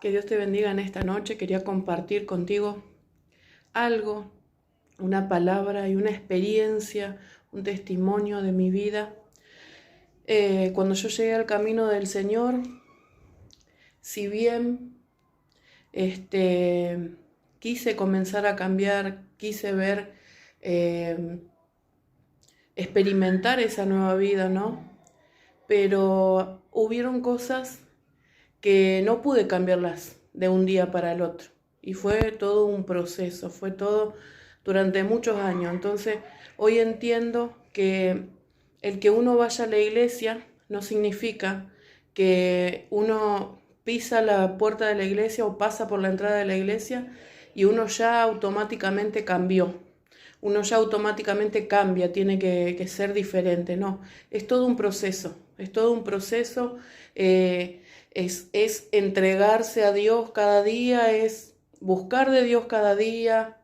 Que Dios te bendiga en esta noche. Quería compartir contigo algo, una palabra y una experiencia, un testimonio de mi vida. Cuando yo llegué al camino del Señor, si bien quise comenzar a cambiar, quise ver, experimentar esa nueva vida, ¿no? Pero hubieron cosas que no pude cambiarlas de un día para el otro. Y fue todo un proceso, fue todo durante muchos años. Entonces, hoy entiendo que el que uno vaya a la iglesia no significa que uno pisa la puerta de la iglesia o pasa por la entrada de la iglesia y uno ya automáticamente cambió. Uno ya automáticamente cambia, tiene que ser diferente. No, es todo un proceso, es todo un proceso. Es entregarse a Dios cada día, es buscar de Dios cada día,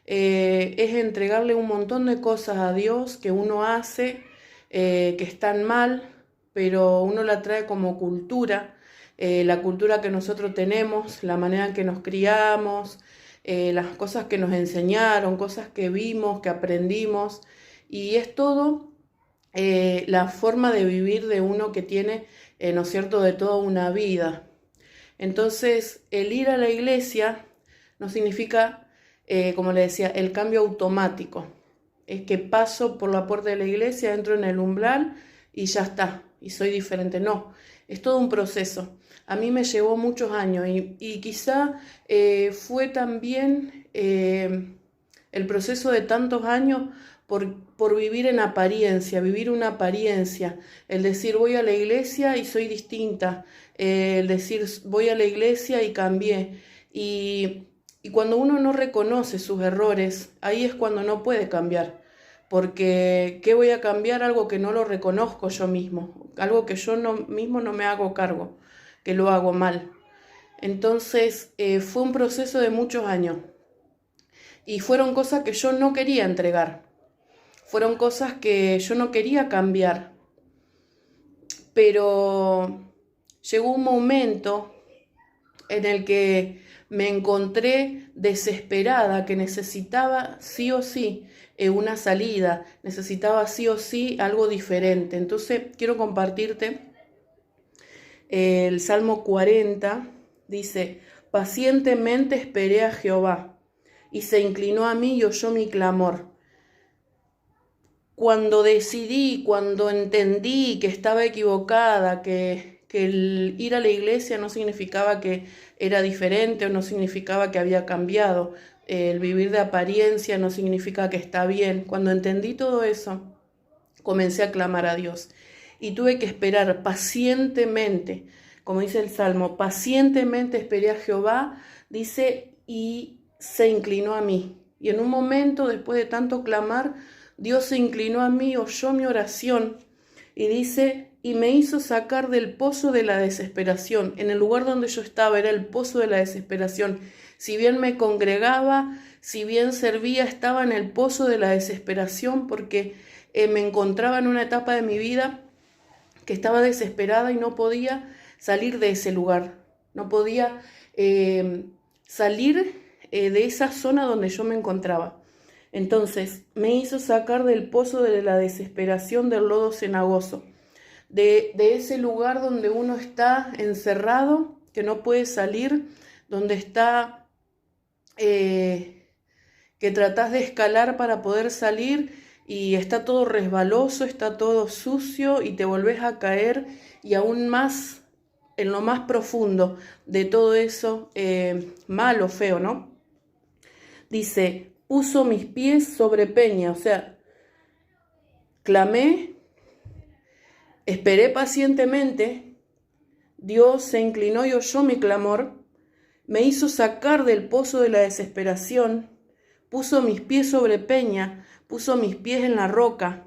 es entregarle un montón de cosas a Dios que uno hace, que están mal, pero uno la trae como cultura, la cultura que nosotros tenemos, la manera en que nos criamos, las cosas que nos enseñaron, cosas que vimos, que aprendimos, y es todo la forma de vivir de uno que tiene, ¿no es cierto?, de toda una vida. Entonces, el ir a la iglesia no significa, como le decía, el cambio automático. Es que paso por la puerta de la iglesia, entro en el umbral y ya está, y soy diferente. No, es todo un proceso. A mí me llevó muchos años y quizá fue también el proceso de tantos años por vivir en apariencia, vivir una apariencia, el decir voy a la iglesia y soy distinta, el decir voy a la iglesia y cambié. Y cuando uno no reconoce sus errores, ahí es cuando no puede cambiar, porque ¿qué voy a cambiar? Algo que no lo reconozco yo mismo, algo que yo mismo no me hago cargo, que lo hago mal. Entonces fue un proceso de muchos años y fueron cosas que yo no quería entregar. Fueron cosas que yo no quería cambiar, pero llegó un momento en el que me encontré desesperada, que necesitaba sí o sí una salida, necesitaba sí o sí algo diferente. Entonces quiero compartirte el Salmo 40, dice: pacientemente esperé a Jehová, y se inclinó a mí y oyó mi clamor. Cuando decidí, cuando entendí que estaba equivocada, que el ir a la iglesia no significaba que era diferente o no significaba que había cambiado, el vivir de apariencia no significa que está bien. Cuando entendí todo eso, comencé a clamar a Dios y tuve que esperar pacientemente, como dice el Salmo, pacientemente esperé a Jehová, dice, y se inclinó a mí. Y en un momento, después de tanto clamar, Dios se inclinó a mí, oyó mi oración y dice, y me hizo sacar del pozo de la desesperación. En el lugar donde yo estaba era el pozo de la desesperación. Si bien me congregaba, si bien servía, estaba en el pozo de la desesperación porque me encontraba en una etapa de mi vida que estaba desesperada y no podía salir de ese lugar. No podía salir de esa zona donde yo me encontraba. Entonces me hizo sacar del pozo de la desesperación, del lodo cenagoso, de ese lugar donde uno está encerrado, que no puede salir, donde está, que tratás de escalar para poder salir y está todo resbaloso, está todo sucio y te volvés a caer y aún más en lo más profundo de todo eso malo, feo, ¿no? Dice, puso mis pies sobre peña, o sea, clamé, esperé pacientemente, Dios se inclinó y oyó mi clamor, me hizo sacar del pozo de la desesperación, puso mis pies sobre peña, puso mis pies en la roca,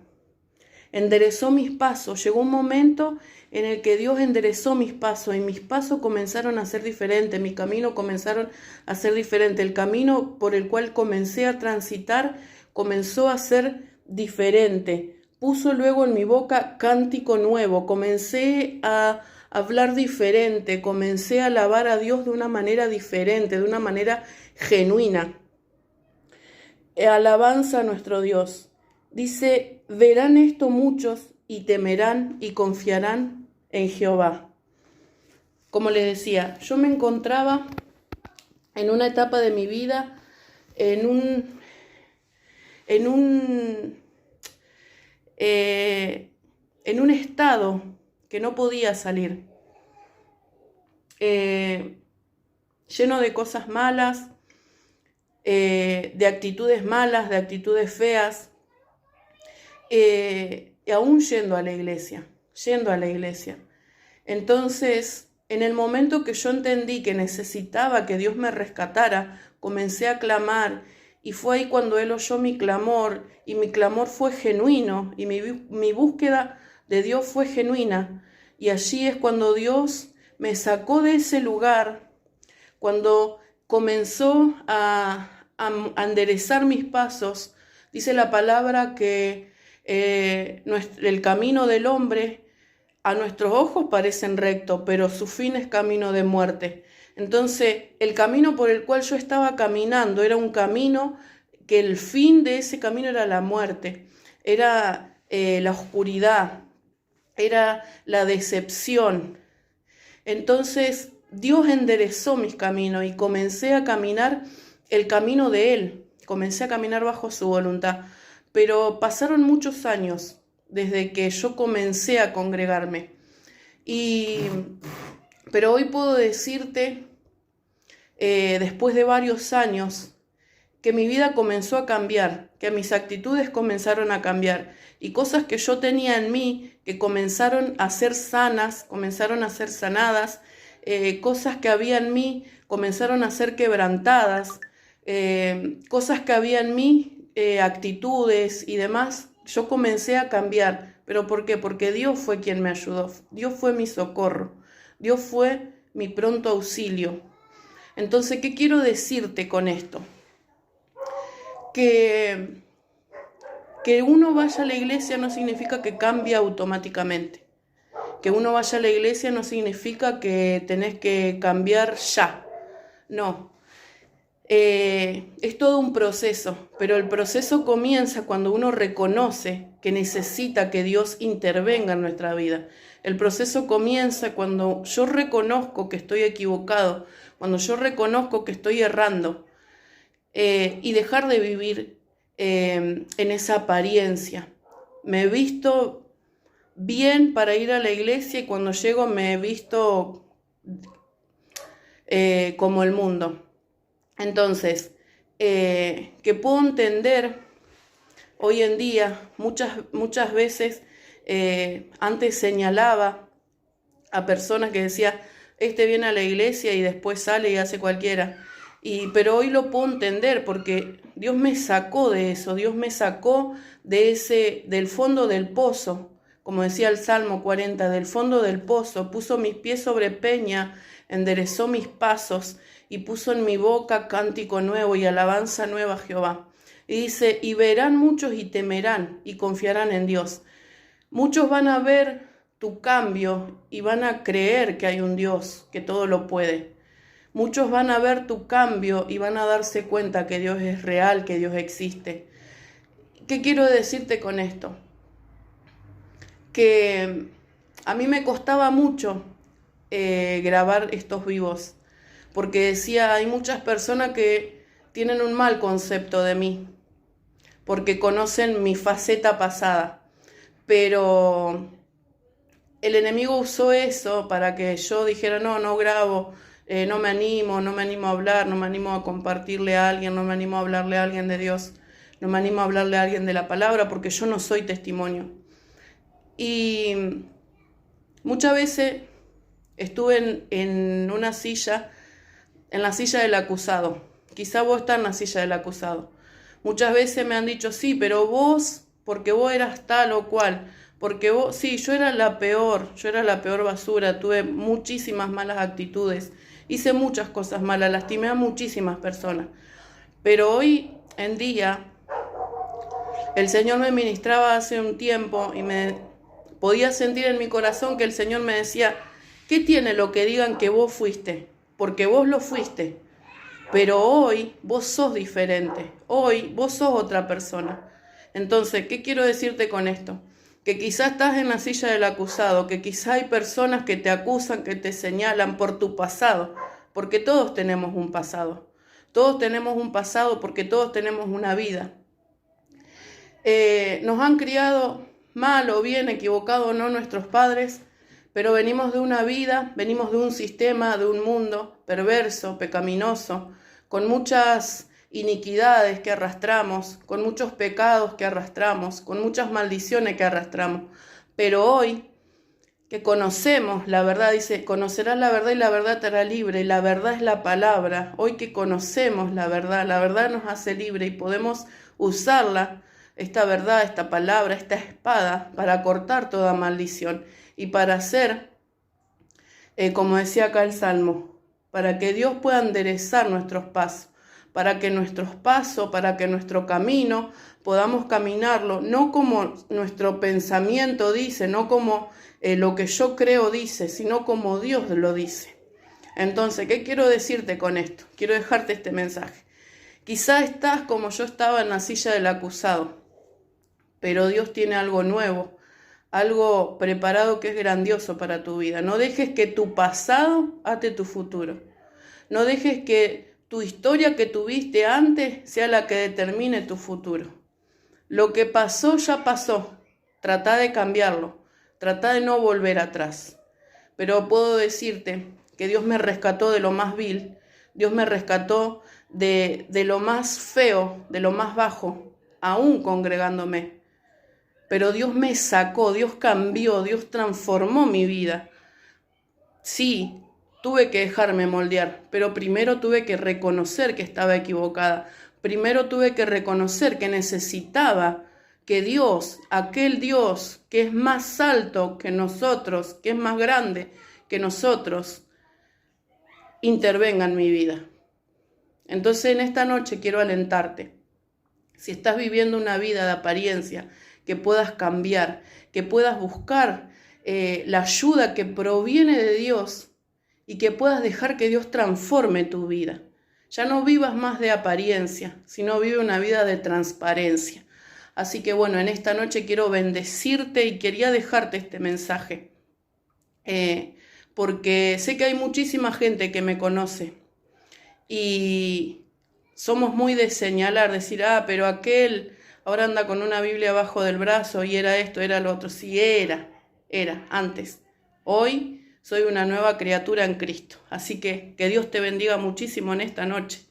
enderezó mis pasos. Llegó un momento en el que Dios enderezó mis pasos y mis pasos comenzaron a ser diferentes, mi camino comenzaron a ser diferente. El camino por el cual comencé a transitar comenzó a ser diferente. Puso luego en mi boca cántico nuevo. Comencé a hablar diferente, comencé a alabar a Dios de una manera diferente, de una manera genuina. Alabanza a nuestro Dios. Dice, verán esto muchos y temerán y confiarán en Jehová. Como les decía, yo me encontraba en una etapa de mi vida, en un estado que no podía salir, lleno de cosas malas, de actitudes malas, de actitudes feas, y aún yendo a la iglesia. Entonces, en el momento que yo entendí que necesitaba que Dios me rescatara, comencé a clamar, y fue ahí cuando Él oyó mi clamor, y mi clamor fue genuino, y mi búsqueda de Dios fue genuina. Y allí es cuando Dios me sacó de ese lugar, cuando comenzó a enderezar mis pasos. Dice la palabra que el camino del hombre a nuestros ojos parecen rectos, pero su fin es camino de muerte. Entonces, el camino por el cual yo estaba caminando era un camino que el fin de ese camino era la muerte, era la oscuridad, era la decepción. Entonces, Dios enderezó mis caminos y comencé a caminar el camino de Él, comencé a caminar bajo su voluntad. Pero pasaron muchos años desde que yo comencé a congregarme. Pero hoy puedo decirte, después de varios años, que mi vida comenzó a cambiar, que mis actitudes comenzaron a cambiar, y cosas que yo tenía en mí que comenzaron a ser sanas, comenzaron a ser sanadas, cosas que había en mí comenzaron a ser quebrantadas, cosas que había en mí, actitudes y demás, yo comencé a cambiar. ¿Pero por qué? Porque Dios fue quien me ayudó, Dios fue mi socorro, Dios fue mi pronto auxilio. Entonces, ¿qué quiero decirte con esto? Que uno vaya a la iglesia no significa que cambie automáticamente. Que uno vaya a la iglesia no significa que tenés que cambiar ya. No. Es todo un proceso, pero el proceso comienza cuando uno reconoce que necesita que Dios intervenga en nuestra vida. El proceso comienza cuando yo reconozco que estoy equivocado, cuando yo reconozco que estoy errando, y dejar de vivir en esa apariencia. Me he visto bien para ir a la iglesia y cuando llego me he visto como el mundo. Entonces, que puedo entender hoy en día, muchas veces, antes señalaba a personas que decía, este viene a la iglesia y después sale y hace cualquiera. Pero hoy lo puedo entender porque Dios me sacó de eso, Dios me sacó del fondo del pozo, como decía el Salmo 40, del fondo del pozo, puso mis pies sobre peña, enderezó mis pasos y puso en mi boca cántico nuevo y alabanza nueva a Jehová. Y dice, y verán muchos y temerán y confiarán en Dios. Muchos van a ver tu cambio y van a creer que hay un Dios que todo lo puede. Muchos van a ver tu cambio y van a darse cuenta que Dios es real, que Dios existe. ¿Qué quiero decirte con esto? Que a mí me costaba mucho grabar estos vivos, porque decía, hay muchas personas que tienen un mal concepto de mí, porque conocen mi faceta pasada, pero el enemigo usó eso para que yo dijera, no grabo, no me animo a hablar, no me animo a compartirle a alguien, no me animo a hablarle a alguien de Dios, no me animo a hablarle a alguien de la palabra, porque yo no soy testimonio. Y muchas veces estuve en una silla, en la silla del acusado. Quizá vos estás en la silla del acusado. Muchas veces me han dicho, sí, pero vos, porque vos eras tal o cual, porque vos, sí, yo era la peor basura, tuve muchísimas malas actitudes, hice muchas cosas malas, lastimé a muchísimas personas. Pero hoy en día, el Señor me ministraba hace un tiempo y me podía sentir en mi corazón que el Señor me decía, ¿Qué tiene lo que digan que vos fuiste? Porque vos lo fuiste. Pero hoy vos sos diferente. Hoy vos sos otra persona. Entonces, ¿qué quiero decirte con esto? Que quizás estás en la silla del acusado, que quizás hay personas que te acusan, que te señalan por tu pasado, porque todos tenemos un pasado. Todos tenemos un pasado porque todos tenemos una vida. Nos han criado mal o bien, equivocado o no nuestros padres, pero venimos de una vida, venimos de un sistema, de un mundo perverso, pecaminoso, con muchas iniquidades que arrastramos, con muchos pecados que arrastramos, con muchas maldiciones que arrastramos. Pero hoy que conocemos la verdad, dice, conocerás la verdad y la verdad te hará libre, y la verdad es la palabra. Hoy que conocemos la verdad nos hace libre y podemos usarla, esta verdad, esta palabra, esta espada, para cortar toda maldición y para hacer, como decía acá el Salmo, para que Dios pueda enderezar nuestros pasos, para que nuestros pasos, para que nuestro camino podamos caminarlo, no como nuestro pensamiento dice, no como lo que yo creo dice, sino como Dios lo dice. Entonces, ¿qué quiero decirte con esto? Quiero dejarte este mensaje. Quizá estás como yo estaba en la silla del acusado, pero Dios tiene algo nuevo, algo preparado que es grandioso para tu vida. No dejes que tu pasado ate tu futuro. No dejes que tu historia que tuviste antes sea la que determine tu futuro. Lo que pasó ya pasó. Trata de cambiarlo. Trata de no volver atrás. Pero puedo decirte que Dios me rescató de lo más vil. Dios me rescató de lo más feo, de lo más bajo, aún congregándome. Pero Dios me sacó, Dios cambió, Dios transformó mi vida. Sí, tuve que dejarme moldear, pero primero tuve que reconocer que estaba equivocada. Primero tuve que reconocer que necesitaba que Dios, aquel Dios que es más alto que nosotros, que es más grande que nosotros, intervenga en mi vida. Entonces en esta noche quiero alentarte. Si estás viviendo una vida de apariencia, que puedas cambiar, que puedas buscar la ayuda que proviene de Dios y que puedas dejar que Dios transforme tu vida. Ya no vivas más de apariencia, sino vive una vida de transparencia. Así que bueno, en esta noche quiero bendecirte y quería dejarte este mensaje, porque sé que hay muchísima gente que me conoce y somos muy de señalar, decir, pero aquel ahora anda con una Biblia abajo del brazo y era esto, era lo otro. Sí, era antes. Hoy soy una nueva criatura en Cristo. Así que Dios te bendiga muchísimo en esta noche.